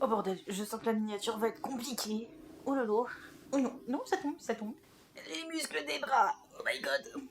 Oh bordel, je sens que la miniature va être compliquée. Oh lolo. Oh non, non, ça tombe, ça tombe. Les muscles des bras. Oh my god.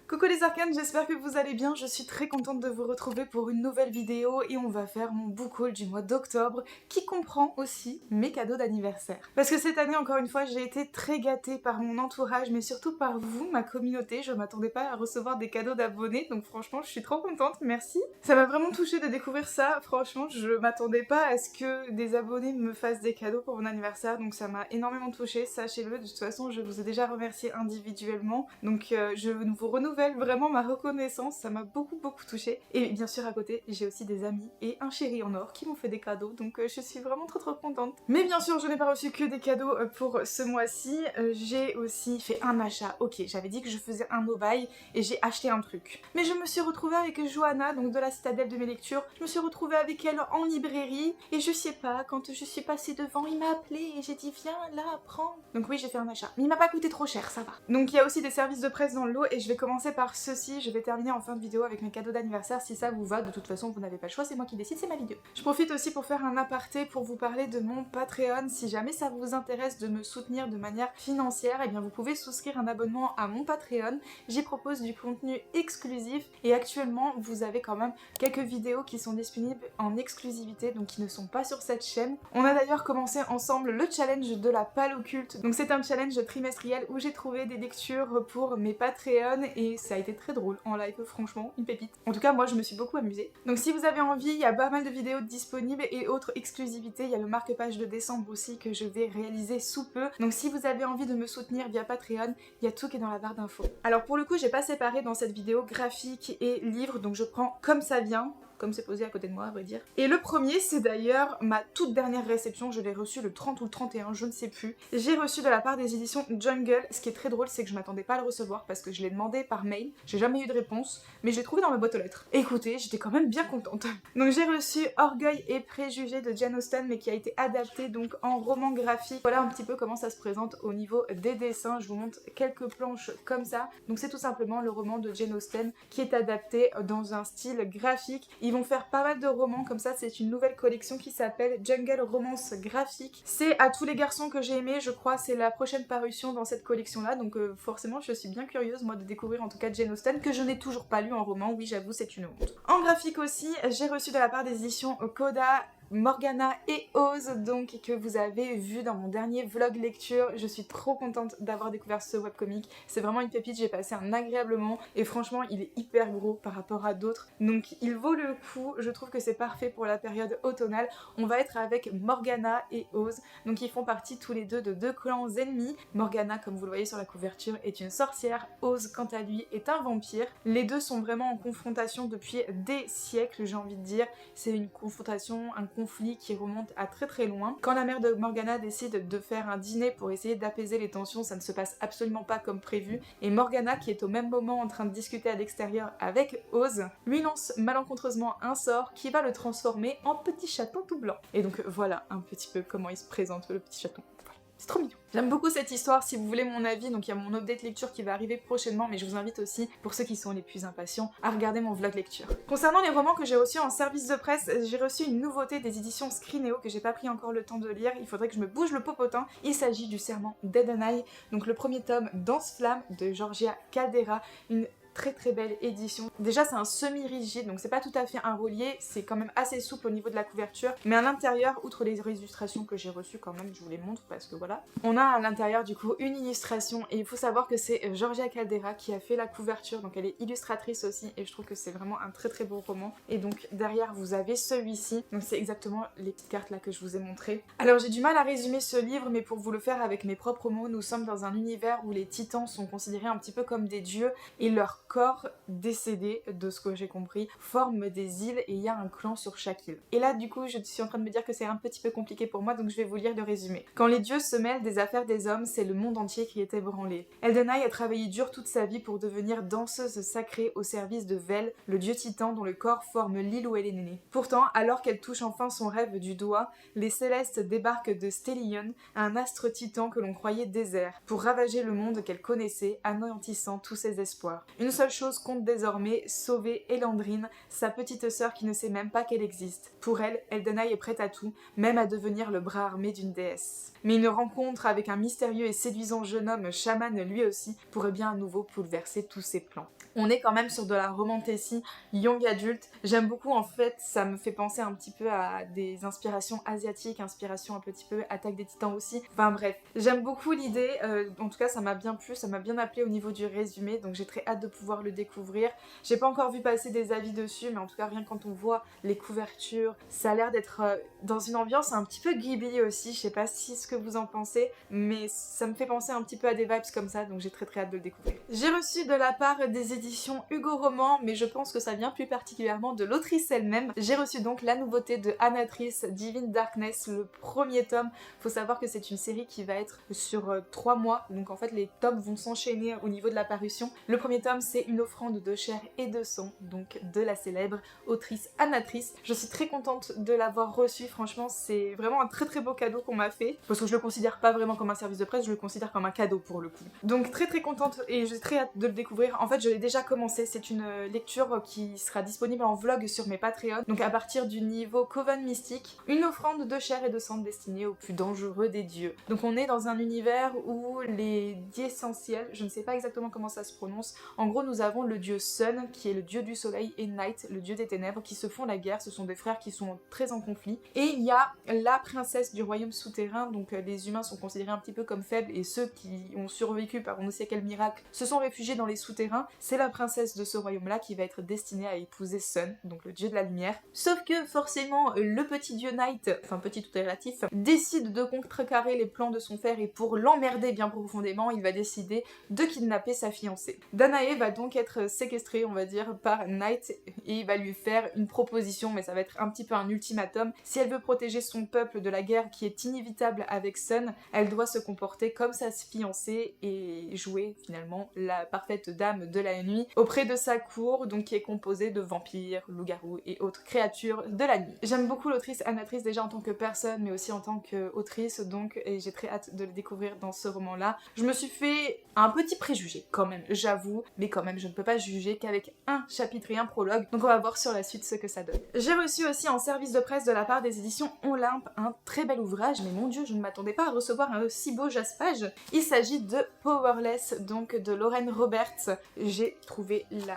Coucou les arcanes, j'espère que vous allez bien, je suis très contente de vous retrouver pour une nouvelle vidéo et on va faire mon book haul du mois d'octobre qui comprend aussi mes cadeaux d'anniversaire. Parce que cette année, encore une fois, j'ai été très gâtée par mon entourage mais surtout par vous, ma communauté. Je m'attendais pas à recevoir des cadeaux d'abonnés donc franchement je suis trop contente, merci. Ça m'a vraiment touchée de découvrir ça, franchement je m'attendais pas à ce que des abonnés me fassent des cadeaux pour mon anniversaire donc ça m'a énormément touchée, sachez-le. De toute façon je vous ai déjà remercié individuellement donc je vous renouvelle vraiment ma reconnaissance, ça m'a beaucoup touchée. Et bien sûr à côté j'ai aussi des amis et un chéri en or qui m'ont fait des cadeaux donc je suis vraiment trop contente. Mais bien sûr je n'ai pas reçu que des cadeaux pour ce mois-ci, j'ai aussi fait un achat. Ok, j'avais dit que je faisais un no buy et j'ai acheté un truc. Mais je me suis retrouvée avec Johanna, donc de la citadelle de mes lectures, je me suis retrouvée avec elle en librairie et je sais pas, quand je suis passée devant il m'a appelé et j'ai dit viens là prends. Donc oui j'ai fait un achat, mais il m'a pas coûté trop cher, ça va. Donc il y a aussi des services de presse dans le lot et je vais commencer par ceci, je vais terminer en fin de vidéo avec mes cadeaux d'anniversaire si ça vous va. De toute façon vous n'avez pas le choix, c'est moi qui décide, c'est ma vidéo. Je profite aussi pour faire un aparté pour vous parler de mon Patreon. Si jamais ça vous intéresse de me soutenir de manière financière, et bien vous pouvez souscrire un abonnement à mon Patreon. J'y propose du contenu exclusif et actuellement vous avez quand même quelques vidéos qui sont disponibles en exclusivité donc qui ne sont pas sur cette chaîne. On a d'ailleurs commencé ensemble le challenge de la palle occulte, donc c'est un challenge trimestriel où j'ai trouvé des lectures pour mes Patreons et ça a été très drôle en live, franchement, une pépite. En tout cas moi je me suis beaucoup amusée. Donc si vous avez envie, il y a pas mal de vidéos disponibles et autres exclusivités, il y a le marque-page de décembre aussi que je vais réaliser sous peu. Donc si vous avez envie de me soutenir via Patreon, il y a tout qui est dans la barre d'infos. Alors pour le coup j'ai pas séparé dans cette vidéo graphique et livre, donc je prends comme ça vient, comme c'est posé à côté de moi à vrai dire. Et le premier c'est d'ailleurs ma toute dernière réception, je l'ai reçu le 30 ou le 31, je ne sais plus. J'ai reçu de la part des éditions Jungle. Ce qui est très drôle c'est que je m'attendais pas à le recevoir parce que je l'ai demandé par mail, j'ai jamais eu de réponse, mais je l'ai trouvé dans ma boîte aux lettres. Écoutez, j'étais quand même bien contente. Donc j'ai reçu Orgueil et Préjugés de Jane Austen mais qui a été adapté donc en roman graphique. Voilà un petit peu comment ça se présente au niveau des dessins, je vous montre quelques planches comme ça. Donc c'est tout simplement le roman de Jane Austen qui est adapté dans un style graphique. Ils vont faire pas mal de romans comme ça, c'est une nouvelle collection qui s'appelle Jungle Romance Graphique. C'est À tous les garçons que j'ai aimé, je crois, c'est la prochaine parution dans cette collection là, donc forcément je suis bien curieuse moi de découvrir en tout cas Jane Austen, que je n'ai toujours pas lu en roman, oui j'avoue c'est une honte. En graphique aussi, j'ai reçu de la part des éditions Coda Morgana et Oz, donc que vous avez vu dans mon dernier vlog lecture. Je suis trop contente d'avoir découvert ce webcomic, c'est vraiment une pépite, j'ai passé un agréable moment et franchement il est hyper gros par rapport à d'autres, donc il vaut le coup, je trouve que c'est parfait pour la période automnale. On va être avec Morgana et Oz, donc ils font partie tous les deux de deux clans ennemis. Morgana, comme vous le voyez sur la couverture, est une sorcière, Oz quant à lui est un vampire. Les deux sont vraiment en confrontation depuis des siècles, j'ai envie de dire, c'est une confrontation, un conflit qui remonte à très loin. Quand la mère de Morgana décide de faire un dîner pour essayer d'apaiser les tensions, ça ne se passe absolument pas comme prévu, et Morgana, qui est au même moment en train de discuter à l'extérieur avec Oz, lui lance malencontreusement un sort qui va le transformer en petit chaton tout blanc. Et donc voilà un petit peu comment il se présente le petit chaton. Voilà. C'est trop mignon. J'aime beaucoup cette histoire, si vous voulez mon avis, donc il y a mon update lecture qui va arriver prochainement, mais je vous invite aussi, pour ceux qui sont les plus impatients, à regarder mon vlog lecture. Concernant les romans que j'ai reçus en service de presse, j'ai reçu une nouveauté des éditions Scrineo que j'ai pas pris encore le temps de lire, il faudrait que je me bouge le popotin. Il s'agit du Serment d'Edenai, donc le premier tome Danse-Flamme de Georgia Caldera, une très belle édition. Déjà c'est un semi-rigide, donc c'est pas tout à fait un relié, c'est quand même assez souple au niveau de la couverture, mais à l'intérieur, outre les illustrations que j'ai reçues quand même, je vous les montre parce que voilà, on a à l'intérieur du coup une illustration et il faut savoir que c'est Georgia Caldera qui a fait la couverture, donc elle est illustratrice aussi et je trouve que c'est vraiment un très beau roman. Et donc derrière vous avez celui-ci, donc c'est exactement les petites cartes là que je vous ai montrées. Alors j'ai du mal à résumer ce livre, mais pour vous le faire avec mes propres mots, nous sommes dans un univers où les titans sont considérés un petit peu comme des dieux et leur corps décédés, de ce que j'ai compris, forment des îles et il y a un clan sur chaque île. Et là du coup je suis en train de me dire que c'est un petit peu compliqué pour moi, donc je vais vous lire le résumé. Quand les dieux se mêlent des affaires des hommes, c'est le monde entier qui est ébranlé. Eldenai a travaillé dur toute sa vie pour devenir danseuse sacrée au service de Vel, le dieu titan dont le corps forme l'île où elle est née. Pourtant, alors qu'elle touche enfin son rêve du doigt, les célestes débarquent de Stellion, un astre titan que l'on croyait désert, pour ravager le monde qu'elle connaissait, anéantissant tous ses espoirs. Une seule chose compte désormais, sauver Elandrine, sa petite sœur qui ne sait même pas qu'elle existe. Pour elle, Eldenhai est prête à tout, même à devenir le bras armé d'une déesse. Mais une rencontre avec un mystérieux et séduisant jeune homme, chaman lui aussi, pourrait bien à nouveau bouleverser tous ses plans. On est quand même sur de la romantasy young adulte. J'aime beaucoup, en fait, ça me fait penser un petit peu à des inspirations asiatiques, inspirations un petit peu Attaque des Titans aussi. Enfin bref, j'aime beaucoup l'idée, en tout cas ça m'a bien plu, ça m'a bien appelé au niveau du résumé, donc j'ai très hâte de pouvoir le découvrir. J'ai pas encore vu passer des avis dessus, mais en tout cas rien quand on voit les couvertures, ça a l'air d'être dans une ambiance un petit peu Ghibli aussi, je sais pas si ce que vous en pensez, mais ça me fait penser un petit peu à des vibes comme ça, donc j'ai très hâte de le découvrir. J'ai reçu de la part des éditions Hugo Roman, mais je pense que ça vient plus particulièrement de l'autrice elle-même. J'ai reçu donc la nouveauté de Anatrice, Divine Darkness, le premier tome. Faut savoir que c'est une série qui va être sur 3 mois, donc en fait les tomes vont s'enchaîner au niveau de la parution. Le premier tome c'est une offrande de chair et de sang, donc de la célèbre autrice Anatrice. Je suis très contente de l'avoir reçu, franchement c'est vraiment un très beau cadeau qu'on m'a fait, parce que je le considère pas vraiment comme un service de presse, je le considère comme un cadeau pour le coup. Donc très contente et j'ai très hâte de le découvrir. En fait je l'ai déjà commencé, c'est une lecture qui sera disponible en vlog sur mes Patreon, donc à partir du niveau Coven Mystique, une offrande de chair et de sang destinée aux plus dangereux des dieux. Donc on est dans un univers où les dieux essentiels, je ne sais pas exactement comment ça se prononce, en gros nous avons le dieu Sun qui est le dieu du soleil et Night, le dieu des ténèbres, qui se font la guerre, ce sont des frères qui sont très en conflit, et il y a la princesse du royaume souterrain, donc les humains sont considérés un petit peu comme faibles et ceux qui ont survécu par on ne sait quel miracle se sont réfugiés dans les souterrains. C'est la princesse de ce royaume-là qui va être destinée à épouser Sun, donc le dieu de la lumière. Sauf que forcément, le petit dieu Night, enfin petit tout est relatif, décide de contrecarrer les plans de son frère et pour l'emmerder bien profondément, il va décider de kidnapper sa fiancée. Danae va donc être séquestrée, on va dire, par Night et il va lui faire une proposition, mais ça va être un petit peu un ultimatum. Si elle veut protéger son peuple de la guerre qui est inévitable avec Sun, elle doit se comporter comme sa fiancée et jouer finalement la parfaite dame de la nuit auprès de sa cour, donc qui est composée de vampires, loups-garous et autres créatures de la nuit. J'aime beaucoup l'autrice Anatrice déjà en tant que personne, mais aussi en tant qu'autrice, donc et j'ai très hâte de le découvrir dans ce roman-là. Je me suis fait un petit préjugé quand même, j'avoue, mais quand même je ne peux pas juger qu'avec un chapitre et un prologue, donc on va voir sur la suite ce que ça donne. J'ai reçu aussi en service de presse de la part des éditions Olympe un très bel ouvrage, mais mon dieu, je ne m'attendais pas à recevoir un aussi beau jaspage. Il s'agit de Powerless, donc de Lauren Roberts. J'ai trouvé la...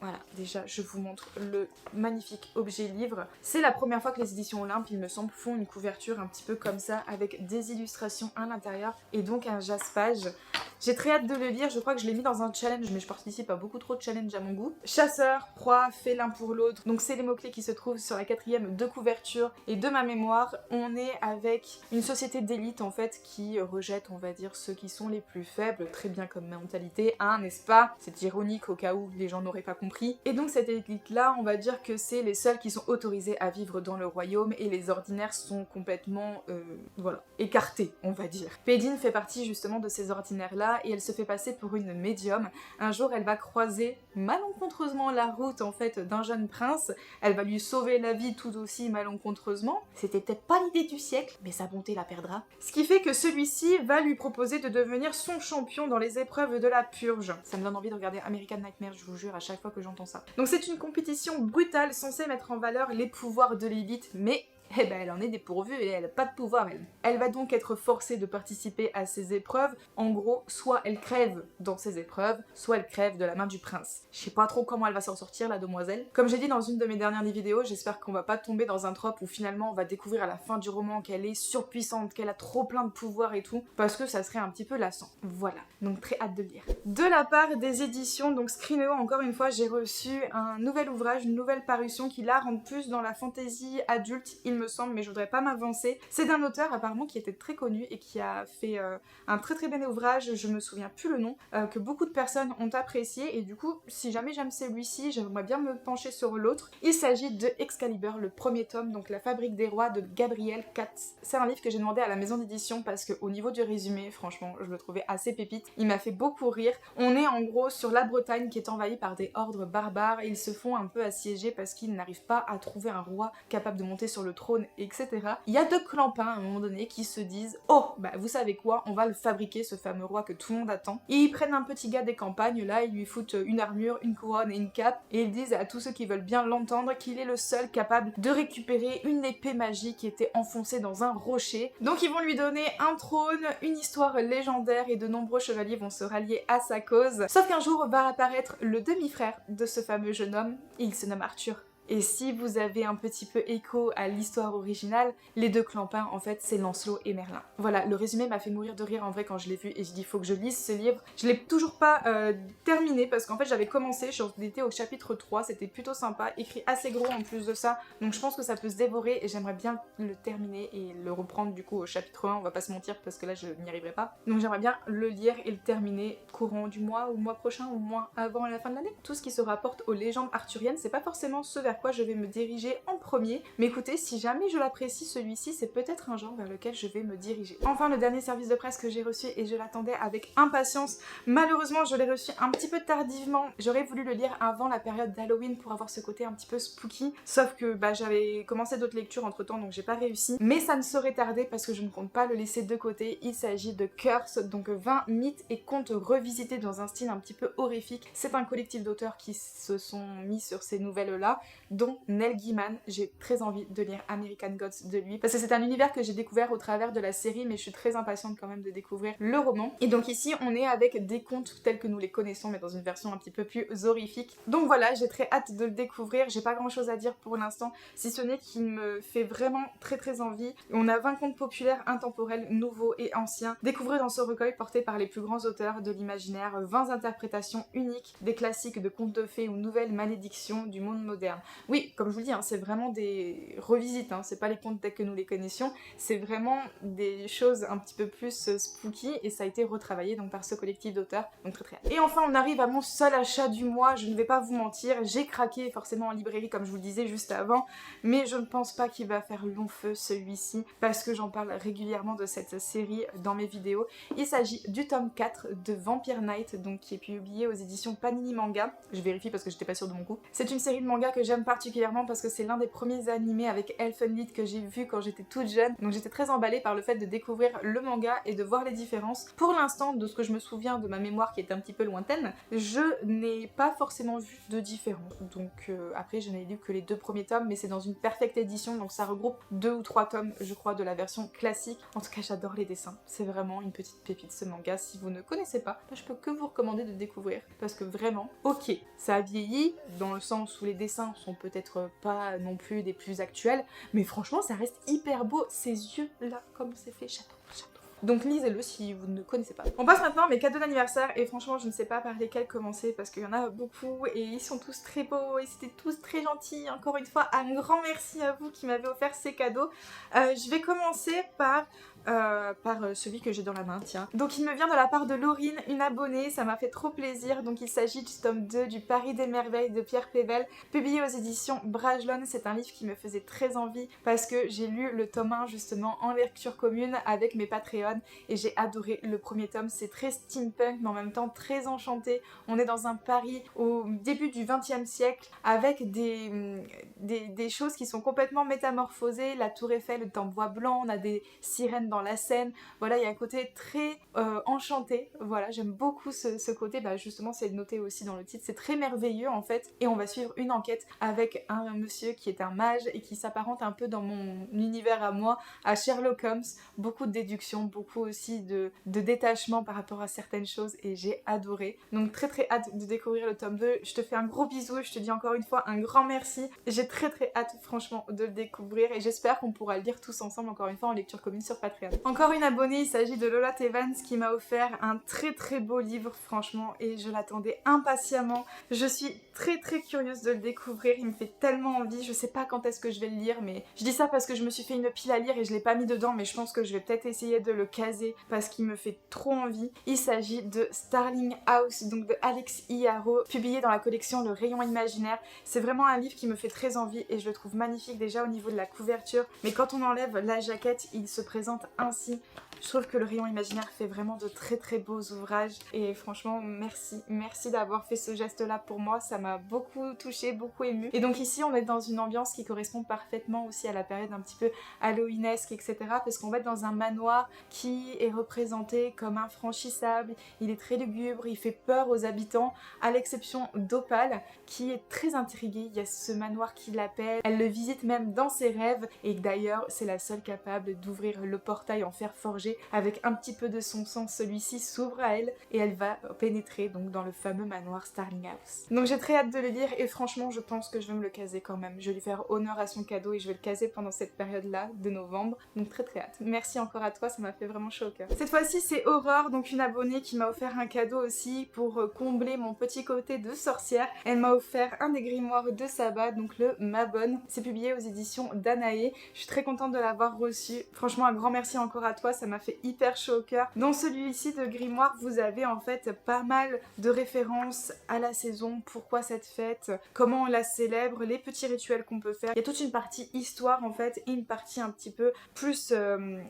Voilà, déjà je vous montre le magnifique objet livre. C'est la première fois que les éditions Olympe, il me semble, font une couverture un petit peu comme ça, avec des illustrations à l'intérieur et donc un jaspage. J'ai très hâte de le lire, je crois que je l'ai mis dans un challenge, mais je participe à beaucoup trop de challenges à mon goût. Chasseur, proie, fait l'un pour l'autre, donc c'est les mots-clés qui se trouvent sur la 4e de couverture. Et de ma mémoire, on est avec une société d'élite en fait qui rejette, on va dire, ceux qui sont les plus faibles, très bien comme mentalité, hein, n'est-ce pas? C'est ironique au cas où les gens n'auraient pas compris. Et donc cette élite-là, on va dire que c'est les seuls qui sont autorisés à vivre dans le royaume et les ordinaires sont complètement, voilà, écartés, on va dire. Pédine fait partie justement de ces ordinaires-là et elle se fait passer pour une médium. Un jour, elle va croiser malencontreusement la route en fait d'un jeune prince. Elle va lui sauver la vie tout aussi malencontreusement. C'était peut-être pas l'idée du siècle, mais sa bonté la perdra. Ce qui fait que celui-ci va lui proposer de devenir son champion dans les épreuves de la purge. Ça me donne envie de regarder American Nightmare, je vous jure, à chaque fois que j'entends ça. Donc c'est une compétition brutale censée mettre en valeur les pouvoirs de l'élite, mais eh ben elle en est dépourvue et elle n'a pas de pouvoir elle. Elle va donc être forcée de participer à ces épreuves. En gros, soit elle crève dans ces épreuves, soit elle crève de la main du prince. Je sais pas trop comment elle va s'en sortir la demoiselle. Comme j'ai dit dans une de mes dernières vidéos, j'espère qu'on va pas tomber dans un trope où finalement on va découvrir à la fin du roman qu'elle est surpuissante, qu'elle a trop plein de pouvoirs et tout, parce que ça serait un petit peu lassant. Voilà, donc très hâte de lire. De la part des éditions, donc Screeneo, encore une fois, j'ai reçu un nouvel ouvrage, une nouvelle parution qui là rentre plus dans la fantasy adulte, il me semble, mais je voudrais pas m'avancer. C'est d'un auteur apparemment qui était très connu et qui a fait un très bel ouvrage, je me souviens plus le nom, que beaucoup de personnes ont apprécié et du coup, si jamais j'aime celui-ci, j'aimerais bien me pencher sur l'autre. Il s'agit de Excalibur, le premier tome, donc La Fabrique des Rois de Gabriel Katz. C'est un livre que j'ai demandé à la maison d'édition parce qu'au niveau du résumé, franchement, je le trouvais assez pépite. Il m'a fait beaucoup rire. On est en gros sur la Bretagne qui est envahie par des hordes barbares et ils se font un peu assiéger parce qu'ils n'arrivent pas à trouver un roi capable de monter sur le trône trône, etc. Il y a deux clampins à un moment donné qui se disent « Oh, bah vous savez quoi, on va le fabriquer, ce fameux roi que tout le monde attend. » Et ils prennent un petit gars des campagnes, là, ils lui foutent une armure, une couronne et une cape, et ils disent à tous ceux qui veulent bien l'entendre qu'il est le seul capable de récupérer une épée magique qui était enfoncée dans un rocher. Donc ils vont lui donner un trône, une histoire légendaire, et de nombreux chevaliers vont se rallier à sa cause. Sauf qu'un jour va apparaître le demi-frère de ce fameux jeune homme, et il se nomme Arthur. Et si vous avez un petit peu écho à l'histoire originale, les deux clampins, en fait, c'est Lancelot et Merlin. Voilà, le résumé m'a fait mourir de rire en vrai quand je l'ai vu et j'ai dit faut que je lise ce livre. Je l'ai toujours pas terminé parce qu'en fait j'avais commencé, j'en étais au chapitre 3, c'était plutôt sympa, écrit assez gros en plus de ça, donc je pense que ça peut se dévorer et j'aimerais bien le terminer et le reprendre du coup au chapitre 1, on va pas se mentir parce que là je n'y arriverai pas. Donc j'aimerais bien le lire et le terminer courant du mois ou mois prochain ou moins avant la fin de l'année. Tout ce qui se rapporte aux légendes arthuriennes, c'est pas forcément ce vers quoi je vais me diriger en premier, mais écoutez, si jamais je l'apprécie celui-ci, c'est peut-être un genre vers lequel je vais me diriger. Enfin, le dernier service de presse que j'ai reçu et je l'attendais avec impatience, malheureusement je l'ai reçu un petit peu tardivement, j'aurais voulu le lire avant la période d'Halloween pour avoir ce côté un petit peu spooky, sauf que bah, j'avais commencé d'autres lectures entre temps donc j'ai pas réussi, mais ça ne saurait tarder parce que je ne compte pas le laisser de côté. Il s'agit de Curse, donc 20 mythes et contes revisités dans un style un petit peu horrifique. C'est un collectif d'auteurs qui se sont mis sur ces nouvelles-là, dont Neil Gaiman. J'ai très envie de lire American Gods de lui, parce que c'est un univers que j'ai découvert au travers de la série, mais je suis très impatiente quand même de découvrir le roman. Et donc ici, on est avec des contes tels que nous les connaissons, mais dans une version un petit peu plus horrifique. Donc voilà, j'ai très hâte de le découvrir. J'ai pas grand chose à dire pour l'instant, si ce n'est qu'il me fait vraiment très envie. On a 20 contes populaires, intemporels, nouveaux et anciens. Découvrez dans ce recueil porté par les plus grands auteurs de l'imaginaire 20 interprétations uniques des classiques de contes de fées ou nouvelles malédictions du monde moderne. Oui, comme je vous le dis, hein, c'est vraiment des revisites, hein, c'est pas les contes tels que nous les connaissions, c'est vraiment des choses un petit peu plus spooky et ça a été retravaillé donc par ce collectif d'auteurs, donc très hâte. Et enfin on arrive à mon seul achat du mois, je ne vais pas vous mentir, j'ai craqué forcément en librairie comme je vous le disais juste avant, mais je ne pense pas qu'il va faire long feu celui-ci parce que j'en parle régulièrement de cette série dans mes vidéos. Il s'agit du tome 4 de Vampire Knight, donc qui est publié aux éditions Panini Manga, je vérifie parce que j'étais pas sûre de mon coup. C'est une série de manga que j'aime particulièrement parce que c'est l'un des premiers animés avec Elfenlied que j'ai vu quand j'étais toute jeune, donc j'étais très emballée par le fait de découvrir le manga et de voir les différences. Pour l'instant, de ce que je me souviens de ma mémoire qui est un petit peu lointaine, je n'ai pas forcément vu de différence, donc après je n'ai lu que les 2 premiers tomes, mais c'est dans une perfecte édition, donc ça regroupe 2 ou 3 tomes je crois de la version classique. En tout cas j'adore les dessins, c'est vraiment une petite pépite ce manga. Si vous ne connaissez pas, je peux que vous recommander de découvrir parce que vraiment, ok, ça a vieilli dans le sens où les dessins sont peut-être pas non plus des plus actuels, mais franchement ça reste hyper beau, ces yeux là comme c'est fait, j'adore. Donc lisez-le si vous ne connaissez pas. On passe maintenant à mes cadeaux d'anniversaire et franchement je ne sais pas par lesquels commencer parce qu'il y en a beaucoup et ils sont tous très beaux et c'était tous très gentils. Encore une fois, un grand merci à vous qui m'avez offert ces cadeaux. Je vais commencer par celui que j'ai dans la main, tiens. Donc il me vient de la part de Laurine, une abonnée, ça m'a fait trop plaisir. Donc il s'agit du tome 2 du Paris des Merveilles de Pierre Pével, publié aux éditions Bragelonne. C'est un livre qui me faisait très envie parce que j'ai lu le tome 1 justement en lecture commune avec mes Patreons et j'ai adoré le premier tome. C'est très steampunk mais en même temps très enchanté. On est dans un Paris au début du XXe siècle avec des choses qui sont complètement métamorphosées. La tour Eiffel est en bois blanc, on a des sirènes dans la Seine, voilà, il y a un côté très enchanté, voilà, j'aime beaucoup ce côté, bah justement c'est noté aussi dans le titre, c'est très merveilleux en fait, et on va suivre une enquête avec un monsieur qui est un mage et qui s'apparente un peu dans mon univers à moi, à Sherlock Holmes, beaucoup de déduction, beaucoup aussi de détachement par rapport à certaines choses et j'ai adoré, donc très hâte de découvrir le tome 2, je te fais un gros bisou, je te dis encore une fois un grand merci, j'ai très hâte franchement de le découvrir et j'espère qu'on pourra le lire tous ensemble encore une fois en lecture commune sur Patreon. Encore une abonnée, il s'agit de Lola Evans qui m'a offert un très beau livre franchement et je l'attendais impatiemment. Je suis très curieuse de le découvrir, il me fait tellement envie, je sais pas quand est-ce que je vais le lire mais je dis ça parce que je me suis fait une pile à lire et je l'ai pas mis dedans mais je pense que je vais peut-être essayer de le caser parce qu'il me fait trop envie. Il s'agit de Starling House, donc de Alex Iaro, publié dans la collection Le Rayon Imaginaire. C'est vraiment un livre qui me fait très envie et je le trouve magnifique déjà au niveau de la couverture mais quand on enlève la jaquette il se présente ainsi. Je trouve que le rayon imaginaire fait vraiment de très très beaux ouvrages et franchement merci d'avoir fait ce geste là pour moi, ça m'a beaucoup touchée, beaucoup émue. Et donc ici on est dans une ambiance qui correspond parfaitement aussi à la période un petit peu halloweenesque, etc. parce qu'on va être dans un manoir qui est représenté comme infranchissable, il est très lugubre, il fait peur aux habitants, à l'exception d'Opale qui est très intriguée. Il y a ce manoir qui l'appelle, elle le visite même dans ses rêves et d'ailleurs c'est la seule capable d'ouvrir le portail en fer forgé. Avec un petit peu de son sang, celui-ci s'ouvre à elle et elle va pénétrer donc dans le fameux manoir Starling House. Donc j'ai très hâte de le lire et franchement je pense que je vais me le caser quand même. Je vais lui faire honneur à son cadeau et je vais le caser pendant cette période-là de novembre. Donc très hâte. Merci encore à toi, ça m'a fait vraiment chaud au cœur. Cette fois-ci c'est Aurore, donc une abonnée qui m'a offert un cadeau aussi pour combler mon petit côté de sorcière. Elle m'a offert un des grimoires de sabbat, donc le Mabon. C'est publié aux éditions Danae. Je suis très contente de l'avoir reçu. Franchement un grand merci encore à toi, ça m'a fait hyper chaud au cœur. Dans celui-ci de grimoire, vous avez en fait pas mal de références à la saison, pourquoi cette fête, comment on la célèbre, les petits rituels qu'on peut faire. Il y a toute une partie histoire en fait et une partie un petit peu plus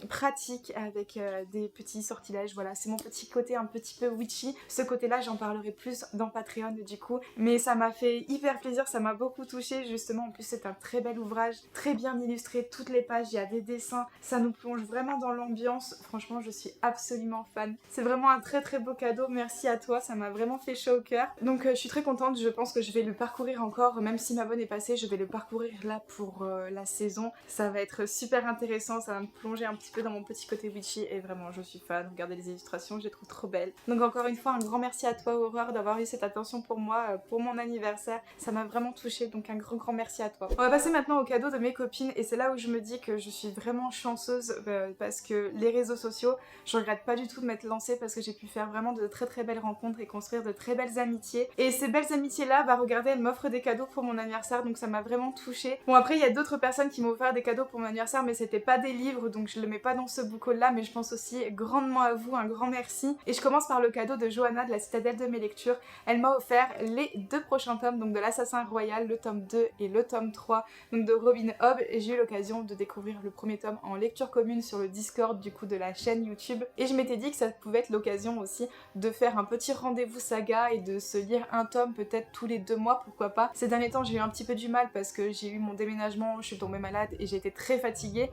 pratique avec des petits sortilèges. Voilà, c'est mon petit côté un petit peu witchy. Ce côté-là, j'en parlerai plus dans Patreon du coup. Mais ça m'a fait hyper plaisir, ça m'a beaucoup touchée justement. En plus, c'est un très bel ouvrage, très bien illustré, toutes les pages, il y a des dessins, ça nous plonge vraiment dans l'ambiance. Franchement, je suis absolument fan. C'est vraiment un très très beau cadeau, merci à toi, ça m'a vraiment fait chaud au cœur. Donc je suis très contente, je pense que je vais le parcourir encore, même si ma bonne est passée, je vais le parcourir là pour la saison. Ça va être super intéressant, ça va me plonger un petit peu dans mon petit côté witchy et vraiment je suis fan. Regardez les illustrations, je les trouve trop belles. Donc encore une fois, un grand merci à toi Aurore d'avoir eu cette attention pour moi, pour mon anniversaire. Ça m'a vraiment touchée, donc un grand merci à toi. On va passer maintenant au cadeau de mes copines et c'est là où je me dis que je suis vraiment chanceuse parce que les réseaux sociaux, je regrette pas du tout de m'être lancée parce que j'ai pu faire vraiment de très belles rencontres et construire de très belles amitiés. Et ces belles amitiés là, bah regardez, elles m'offrent des cadeaux pour mon anniversaire, donc ça m'a vraiment touchée. Bon après il y a d'autres personnes qui m'ont offert des cadeaux pour mon anniversaire mais c'était pas des livres donc je le mets pas dans ce book haul là, mais je pense aussi grandement à vous, un grand merci. Et je commence par le cadeau de Johanna de la Citadelle de mes lectures. Elle m'a offert les 2 prochains tomes, donc de l'Assassin Royal, le tome 2 et le tome 3, donc de Robin Hobb. Et j'ai eu l'occasion de découvrir le premier tome en lecture commune sur le Discord du coup de la chaîne YouTube. Et je m'étais dit que ça pouvait être l'occasion aussi de faire un petit rendez-vous saga et de se lire un tome peut-être tous les 2 mois, pourquoi pas. Ces derniers temps j'ai eu un petit peu du mal parce que j'ai eu mon déménagement, je suis tombée malade et j'ai été très fatiguée.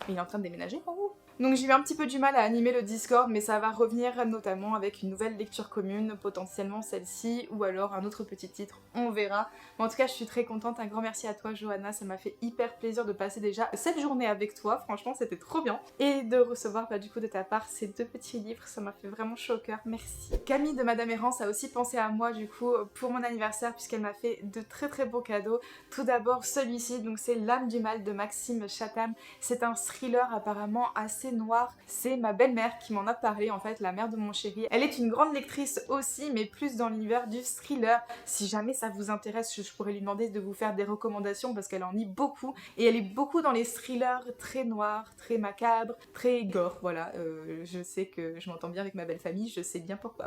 Il est en train de déménager en haut. Donc j'ai eu un petit peu du mal à animer le Discord, mais ça va revenir notamment avec une nouvelle lecture commune, potentiellement celle-ci, ou alors un autre petit titre, on verra. Mais en tout cas, je suis très contente, un grand merci à toi Johanna, ça m'a fait hyper plaisir de passer déjà cette journée avec toi, franchement c'était trop bien. Et de recevoir du coup de ta part ces 2 petits livres, ça m'a fait vraiment chaud au cœur, merci. Camille de Madame Errance a aussi pensé à moi du coup pour mon anniversaire, puisqu'elle m'a fait de très beaux cadeaux. Tout d'abord celui-ci, donc c'est L'âme du mal de Maxime Chatham, c'est un thriller apparemment assez noir. C'est ma belle-mère qui m'en a parlé, en fait, la mère de mon chéri. Elle est une grande lectrice aussi, mais plus dans l'univers du thriller. Si jamais ça vous intéresse, je pourrais lui demander de vous faire des recommandations parce qu'elle en lit beaucoup. Et elle est beaucoup dans les thrillers très noirs, très macabres, très gore. Voilà, je sais que je m'entends bien avec ma belle famille, je sais bien pourquoi.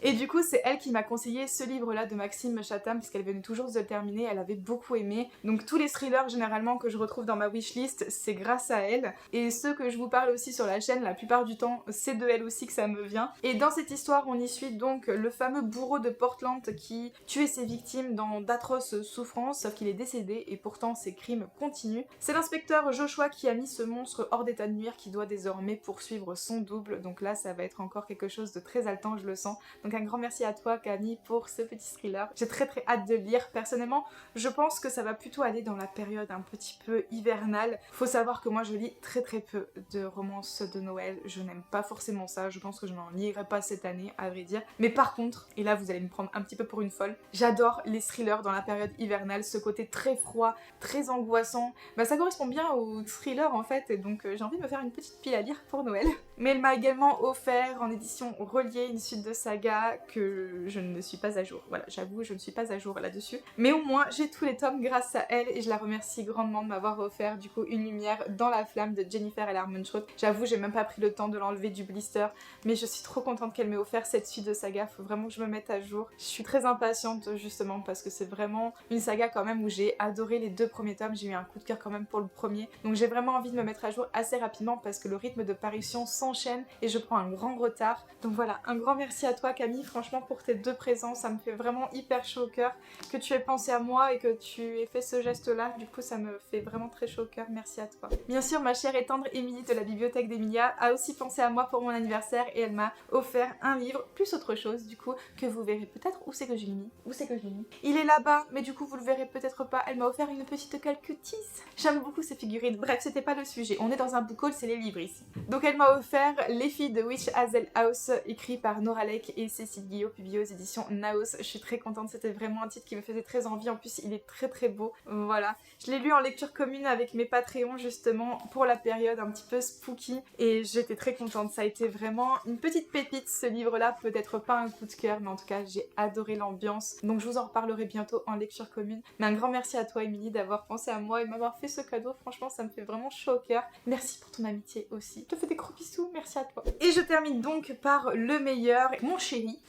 Et du coup, c'est elle qui m'a conseillé ce livre-là de Maxime Chatham, puisqu'elle venait toujours de le terminer, elle avait beaucoup aimé. Donc tous les thrillers généralement que je retrouve dans ma wishlist, c'est grâce à elle. Et ceux que je vous parle aussi sur la chaîne, la plupart du temps, c'est de elle aussi que ça me vient. Et dans cette histoire, on y suit donc le fameux bourreau de Portland qui tuait ses victimes dans d'atroces souffrances, sauf qu'il est décédé et pourtant ses crimes continuent. C'est l'inspecteur Joshua qui a mis ce monstre hors d'état de nuire qui doit désormais poursuivre son double. Donc là, ça va être encore quelque chose de très haletant, je le sens. Donc un grand merci à toi Camille pour ce petit thriller. J'ai très hâte de le lire. Personnellement, je pense que ça va plutôt aller dans la période un petit peu hivernale. Faut savoir que moi je lis très peu de romances de Noël. Je n'aime pas forcément ça. Je pense que je n'en lirai pas cette année, à vrai dire. Mais par contre, et là vous allez me prendre un petit peu pour une folle, j'adore les thrillers dans la période hivernale. Ce côté très froid, très angoissant. Bah ça correspond bien au thriller en fait. Et donc j'ai envie de me faire une petite pile à lire pour Noël. Mais elle m'a également offert en édition reliée une suite de saga que je ne suis pas à jour. Voilà, j'avoue, je ne suis pas à jour là-dessus. Mais au moins, j'ai tous les tomes grâce à elle et je la remercie grandement de m'avoir offert du coup une lumière dans la flamme de Jennifer L. Armentrout. J'avoue, j'ai même pas pris le temps de l'enlever du blister, mais je suis trop contente qu'elle m'ait offert cette suite de saga. Faut vraiment que je me mette à jour. Je suis très impatiente justement parce que c'est vraiment une saga quand même où j'ai adoré les 2 premiers tomes. J'ai eu un coup de cœur quand même pour le premier. Donc j'ai vraiment envie de me mettre à jour assez rapidement parce que le rythme de parution s'enchaîne et je prends un grand retard. Donc voilà, un grand merci à toi Camille, franchement pour tes 2 présents, ça me fait vraiment hyper chaud au cœur que tu aies pensé à moi et que tu aies fait ce geste là, du coup ça me fait vraiment très chaud au cœur, merci à toi. Bien sûr, ma chère et tendre Émilie de la bibliothèque d'Emilia a aussi pensé à moi pour mon anniversaire et elle m'a offert un livre, plus autre chose du coup, que vous verrez peut-être. Où c'est que je l'ai mis? Où c'est que je l'ai mis? Il est là-bas, mais du coup vous le verrez peut-être pas. Elle m'a offert une petite calcutisse. J'aime beaucoup ces figurines. Bref, c'était pas le sujet. On est dans un book haul, c'est les livres ici. Donc elle m'a offert Les filles de Witch Hazel House, écrit par Nora Lake et Cécile Guillot, publié aux éditions Naos. Je suis très contente, c'était vraiment un titre qui me faisait très envie. En plus, il est très très beau. Voilà. Je l'ai lu en lecture commune avec mes Patreons justement pour la période un petit peu spooky et j'étais très contente. Ça a été vraiment une petite pépite ce livre-là. Peut-être pas un coup de cœur, mais en tout cas, j'ai adoré l'ambiance. Donc je vous en reparlerai bientôt en lecture commune. Mais un grand merci à toi, Émilie, d'avoir pensé à moi et de m'avoir fait ce cadeau. Franchement, ça me fait vraiment chaud au cœur. Merci pour ton amitié aussi. Je te fais des gros bisous, merci à toi. Et je termine donc par le meilleur, mon chéri.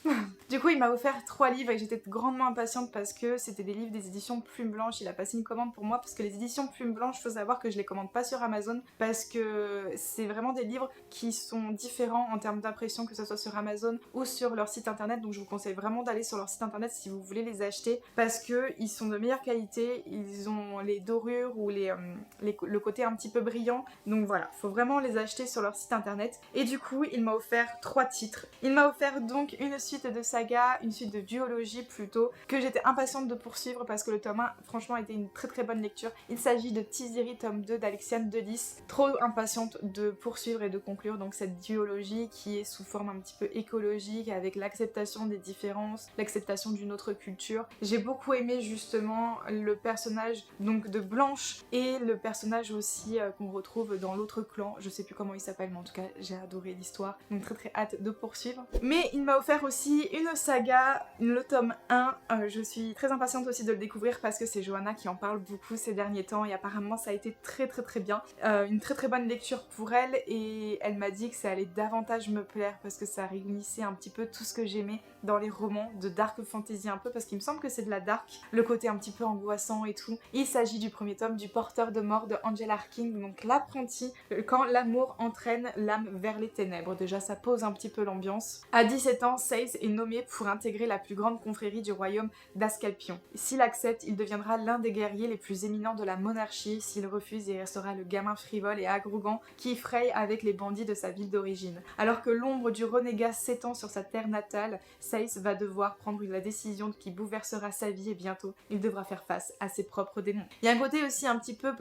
Du coup, il m'a offert 3 livres et j'étais grandement impatiente parce que c'était des livres des éditions Plume Blanche. Il a passé une commande pour moi parce que les éditions Plume Blanche, faut savoir que je les commande pas sur Amazon parce que c'est vraiment des livres qui sont différents en termes d'impression, que ce soit sur Amazon ou sur leur site internet. Donc je vous conseille vraiment d'aller sur leur site internet si vous voulez les acheter parce que ils sont de meilleure qualité, ils ont les dorures ou le côté un petit peu brillant. Donc voilà, faut vraiment les acheter sur leur site internet. Et du coup, il m'a offert 3 titres. Il m'a offert donc une suite de saga, une suite de duologie plutôt, que j'étais impatiente de poursuivre parce que le tome 1, franchement, était une très très bonne lecture. Il s'agit de Tiziri, tome 2 d'Alexiane Delis. Trop impatiente de poursuivre et de conclure donc cette duologie qui est sous forme un petit peu écologique avec l'acceptation des différences, l'acceptation d'une autre culture. J'ai beaucoup aimé justement le personnage donc de Blanche et le personnage aussi qu'on retrouve dans l'autre clan. Je sais plus comment il s'appelle, mais en tout cas, j'ai adoré l'histoire. Donc très très hâte de poursuivre. Mais il m'a offert aussi une saga, le tome 1. Je suis très impatiente aussi de le découvrir parce que c'est Johanna qui en parle beaucoup ces derniers temps et apparemment ça a été très très très bien. Une très très bonne lecture pour elle et elle m'a dit que ça allait davantage me plaire parce que ça réunissait un petit peu tout ce que j'aimais dans les romans de dark fantasy un peu parce qu'il me semble que c'est de la dark, le côté un petit peu angoissant et tout. Il s'agit du premier tome du Porteur de mort de Angela Harking, donc l'apprenti, quand l'amour entraîne l'âme vers les ténèbres. Déjà ça pose un petit peu l'ambiance. À 17 ans, Seize est nommé pour intégrer la plus grande confrérie du royaume d'Ascalpion. S'il accepte, il deviendra l'un des guerriers les plus éminents de la monarchie. S'il refuse, il restera le gamin frivole et arrogant qui fraye avec les bandits de sa ville d'origine. Alors que l'ombre du renégat s'étend sur sa terre natale, Seize va devoir prendre la décision qui bouleversera sa vie et bientôt il devra faire face à ses propres démons. Il y a un côté aussi un petit peu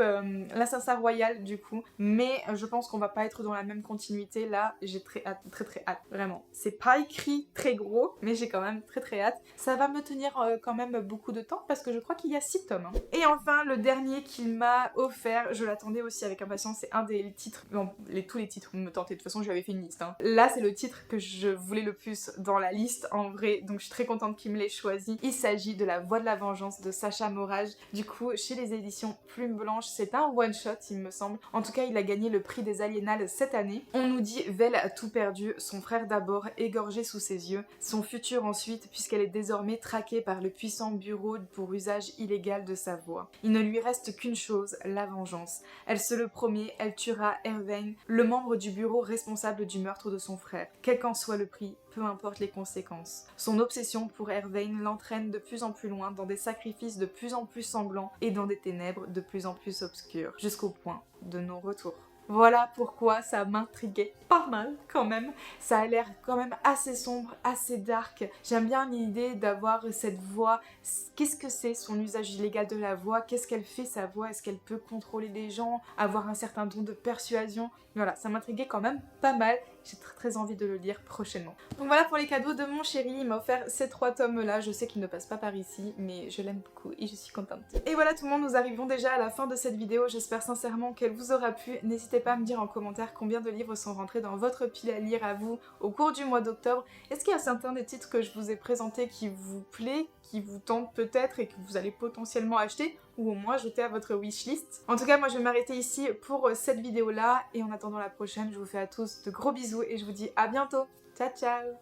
l'assassin royal du coup, mais je pense qu'on va pas être dans la même continuité. Là, j'ai très hâte, très très hâte, vraiment. C'est pas écrit très gros, mais j'ai quand même très très hâte. Ça va me tenir quand même beaucoup de temps parce que je crois qu'il y a 6 tomes. Et enfin, le dernier qu'il m'a offert, je l'attendais aussi avec impatience, c'est un des titres, bon, tous les titres me tentaient, de toute façon je lui avais fait une liste. Là, c'est le titre que je voulais le plus dans la liste en vrai, donc je suis très contente qu'il me l'ait choisi. Il s'agit de La Voix de la Vengeance de Sacha Morage. Du coup, chez les éditions Plume Blanche, c'est un one-shot, il me semble. En tout cas, il a gagné le prix des Aliénales cette année. On nous dit Vel a tout perdu, son frère d'abord, égorgé sous ses yeux, son futur ensuite, puisqu'elle est désormais traquée par le puissant bureau pour usage illégal de sa voix. Il ne lui reste qu'une chose, la vengeance. Elle se le promet, elle tuera Ervain, le membre du bureau responsable du meurtre de son frère. Quel qu'en soit le prix, peu importe les conséquences. Son obsession pour Ervain l'entraîne de plus en plus loin dans des sacrifices de plus en plus sanglants et dans des ténèbres de plus en plus obscures, jusqu'au point de non-retour. Voilà pourquoi ça m'intriguait pas mal quand même. Ça a l'air quand même assez sombre, assez dark. J'aime bien l'idée d'avoir cette voix. Qu'est-ce que c'est son usage illégal de la voix? Qu'est-ce qu'elle fait sa voix? Est-ce qu'elle peut contrôler les gens? Avoir un certain don de persuasion? Voilà, ça m'intriguait quand même pas mal. j'ai très envie de le lire prochainement. Donc voilà pour les cadeaux de mon chéri, il m'a offert ces 3 tomes là, je sais qu'il ne passe pas par ici, mais je l'aime beaucoup et je suis contente. Et voilà tout le monde, nous arrivons déjà à la fin de cette vidéo, j'espère sincèrement qu'elle vous aura plu. N'hésitez pas à me dire en commentaire combien de livres sont rentrés dans votre pile à lire à vous au cours du mois d'octobre. Est-ce qu'il y a certains des titres que je vous ai présentés qui vous plaît, qui vous tentent peut-être et que vous allez potentiellement acheter ou au moins ajouter à votre wishlist? En tout cas, moi je vais m'arrêter ici pour cette vidéo là et en attendant la prochaine, je vous fais à tous de gros bisous et je vous dis à bientôt. Ciao ciao!